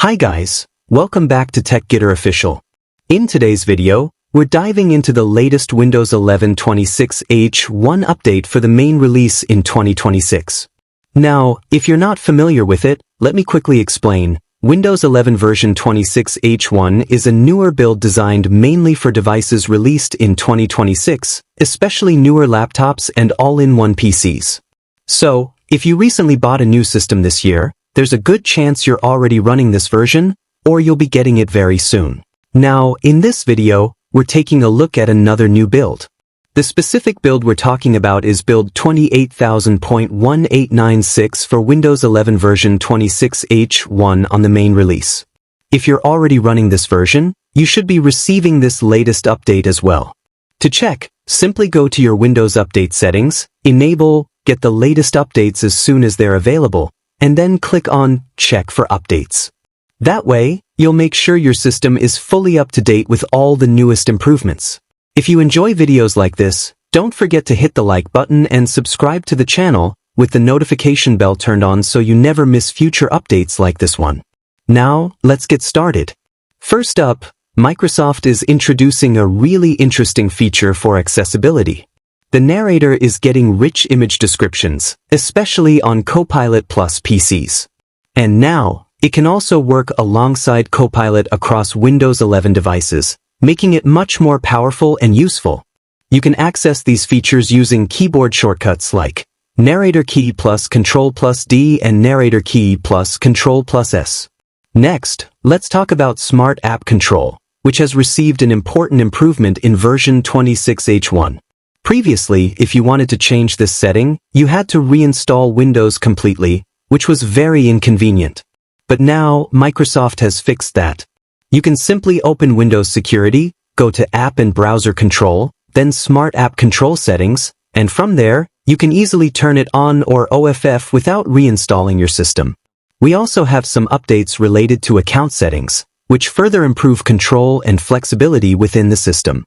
Hi guys, welcome back to TechGetter Official. In today's video, we're diving into the latest Windows 11 26H1 update for the main release in 2026. Now, if you're not familiar with it, let me quickly explain. Windows 11 version 26H1 is a newer build designed mainly for devices released in 2026, especially newer laptops and all-in-one PCs. So, if you recently bought a new system this year, there's a good chance you're already running this version, or you'll be getting it very soon. Now, in this video, we're taking a look at another new build. The specific build we're talking about is build 28000.1896 for Windows 11 version 26H1 on the main release. If you're already running this version, you should be receiving this latest update as well. To check, simply go to your Windows Update settings, enable Get the latest updates as soon as they're available, and then click on Check for Updates. That way, you'll make sure your system is fully up to date with all the newest improvements. If you enjoy videos like this, don't forget to hit the like button and subscribe to the channel with the notification bell turned on so you never miss future updates like this one. Now, let's get started. First up, Microsoft is introducing a really interesting feature for accessibility. The narrator is getting rich image descriptions, especially on Copilot Plus PCs. And now, it can also work alongside Copilot across Windows 11 devices, making it much more powerful and useful. You can access these features using keyboard shortcuts like Narrator key plus Control plus D and Narrator key plus Control plus S. Next, let's talk about Smart App Control, which has received an important improvement in version 26H1. Previously, if you wanted to change this setting, you had to reinstall Windows completely, which was very inconvenient. But now, Microsoft has fixed that. You can simply open Windows Security, go to App and Browser Control, then Smart App Control Settings, and from there, you can easily turn it on or off without reinstalling your system. We also have some updates related to account settings, which further improve control and flexibility within the system.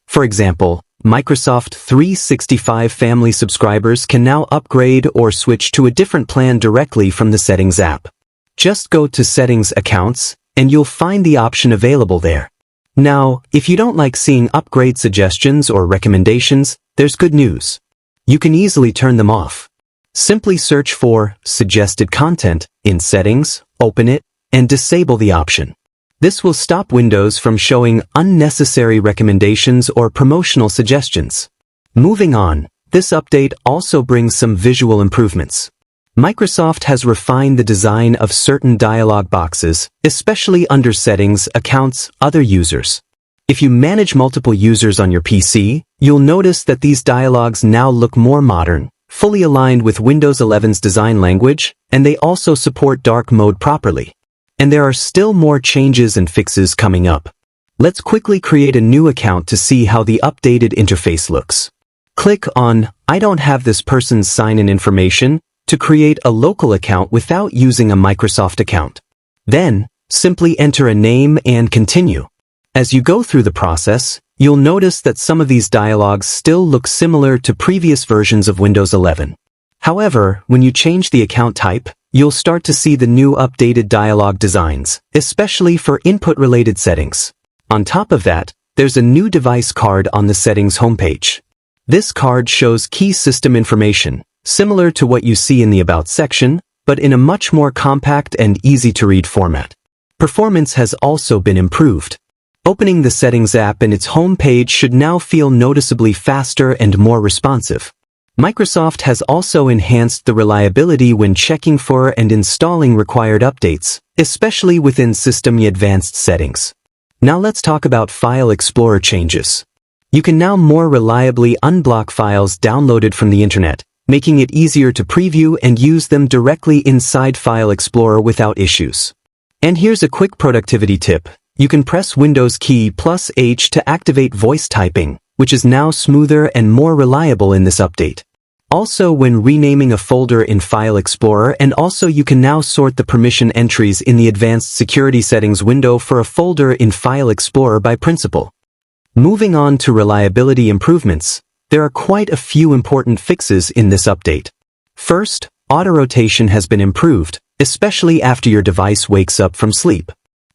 For example, Microsoft 365 family subscribers can now upgrade or switch to a different plan directly from the Settings app. Just go to Settings Accounts, and you'll find the option available there. Now, if you don't like seeing upgrade suggestions or recommendations, there's good news. You can easily turn them off. Simply search for Suggested Content in Settings, open it, and disable the option. This will stop Windows from showing unnecessary recommendations or promotional suggestions. Moving on, this update also brings some visual improvements. Microsoft has refined the design of certain dialog boxes, especially under Settings, Accounts, Other Users. If you manage multiple users on your PC, you'll notice that these dialogs now look more modern, fully aligned with Windows 11's design language, and they also support dark mode properly. And there are still more changes and fixes coming up. Let's quickly create a new account to see how the updated interface looks. Click on I don't have this person's sign-in information to create a local account without using a Microsoft account. Then, simply enter a name and continue. As you go through the process, you'll notice that some of these dialogues still look similar to previous versions of Windows 11. However, when you change the account type, you'll start to see the new updated dialog designs, especially for input-related settings. On top of that, there's a new device card on the Settings homepage. This card shows key system information, similar to what you see in the About section, but in a much more compact and easy-to-read format. Performance has also been improved. Opening the Settings app in its homepage should now feel noticeably faster and more responsive. Microsoft has also enhanced the reliability when checking for and installing required updates, especially within System Advanced settings. Now let's talk about File Explorer changes. You can now more reliably unblock files downloaded from the internet, making it easier to preview and use them directly inside File Explorer without issues. And here's a quick productivity tip. You can press Windows key plus H to activate voice typing, which is now smoother and more reliable in this update. Also, when renaming a folder in File Explorer, and also you can now sort the permission entries in the Advanced Security Settings window for a folder in File Explorer by principle. Moving on to reliability improvements, there are quite a few important fixes in this update. First, auto rotation has been improved, especially after your device wakes up from sleep.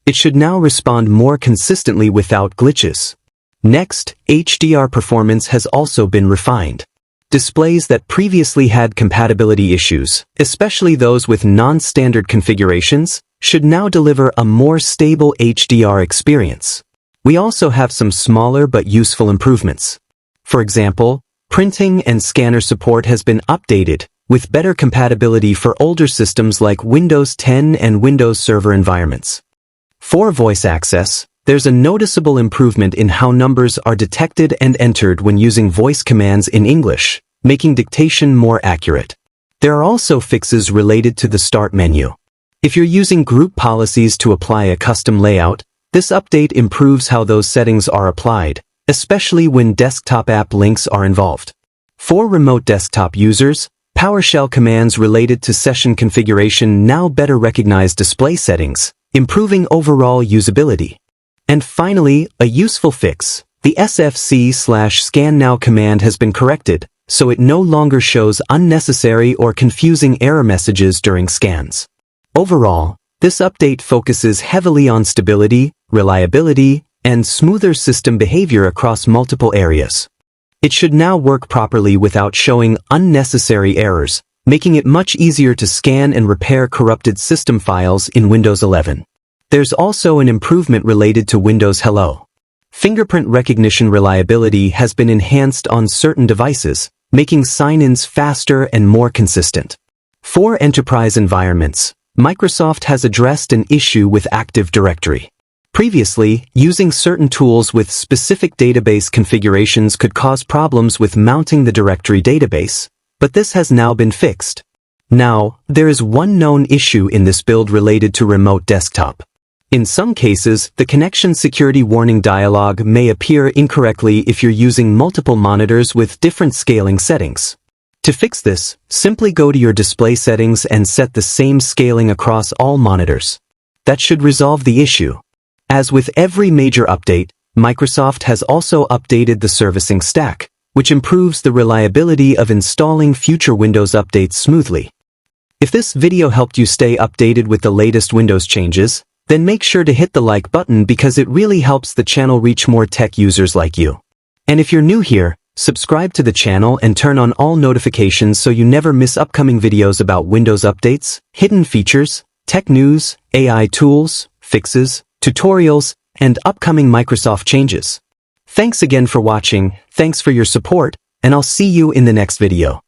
It should now respond more consistently without glitches. Next, HDR performance has also been refined. Displays that previously had compatibility issues, especially those with non-standard configurations, should now deliver a more stable HDR experience. We also have some smaller but useful improvements. For example, printing and scanner support has been updated, with better compatibility for older systems like Windows 10 and Windows Server environments. For voice access, there's a noticeable improvement in how numbers are detected and entered when using voice commands in English, making dictation more accurate. There are also fixes related to the Start menu. If you're using group policies to apply a custom layout, this update improves how those settings are applied, especially when desktop app links are involved. For remote desktop users, PowerShell commands related to session configuration now better recognize display settings, improving overall usability. And finally, a useful fix. The sfc/scannow command has been corrected, so it no longer shows unnecessary or confusing error messages during scans. Overall, this update focuses heavily on stability, reliability, and smoother system behavior across multiple areas. It should now work properly without showing unnecessary errors, making it much easier to scan and repair corrupted system files in Windows 11. There's also an improvement related to Windows Hello. Fingerprint recognition reliability has been enhanced on certain devices, making sign-ins faster and more consistent. For enterprise environments, Microsoft has addressed an issue with Active Directory. Previously, using certain tools with specific database configurations could cause problems with mounting the directory database, but this has now been fixed. Now, there is one known issue in this build related to remote desktop. In some cases, the connection security warning dialog may appear incorrectly if you're using multiple monitors with different scaling settings. To fix this, simply go to your display settings and set the same scaling across all monitors. That should resolve the issue. As with every major update, Microsoft has also updated the servicing stack, which improves the reliability of installing future Windows updates smoothly. If this video helped you stay updated with the latest Windows changes, then make sure to hit the like button because it really helps the channel reach more tech users like you. And if you're new here, subscribe to the channel and turn on all notifications so you never miss upcoming videos about Windows updates, hidden features, tech news, AI tools, fixes, tutorials, and upcoming Microsoft changes. Thanks again for watching, thanks for your support, and I'll see you in the next video.